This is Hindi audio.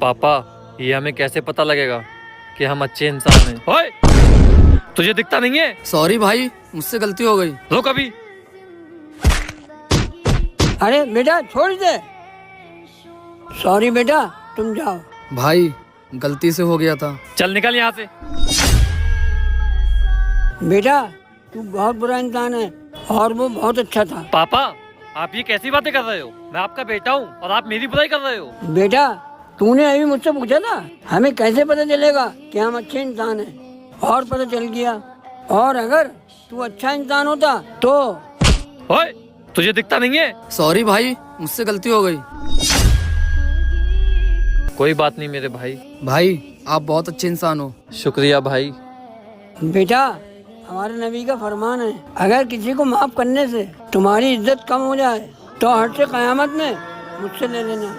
पापा ये हमें कैसे पता लगेगा कि हम अच्छे इंसान हैं? ओए, तुझे दिखता नहीं है? सॉरी भाई, मुझसे गलती हो गई। रुक अभी। अरे बेटा छोड़ दे। सॉरी बेटा, तुम जाओ। भाई गलती से हो गया था। चल निकल यहाँ से। बेटा तू बहुत बुरा इंसान है और वो बहुत अच्छा था। पापा आप ये कैसी बातें कर रहे हो? मैं आपका बेटा हूँ और आप मेरी बुराई कर रहे हो। बेटा तूने अभी मुझसे पूछा था हमें कैसे पता चलेगा कि हम अच्छे इंसान हैं, और पता चल गया। और अगर तू अच्छा इंसान होता तो। ओए, तुझे दिखता नहीं है? सॉरी भाई, मुझसे गलती हो गई। कोई बात नहीं मेरे भाई। भाई आप बहुत अच्छे इंसान हो। शुक्रिया भाई। बेटा हमारे नबी का फरमान है, अगर किसी को माफ करने से तुम्हारी इज्जत कम हो जाए तो हर से कयामत में मुझसे ले लेना।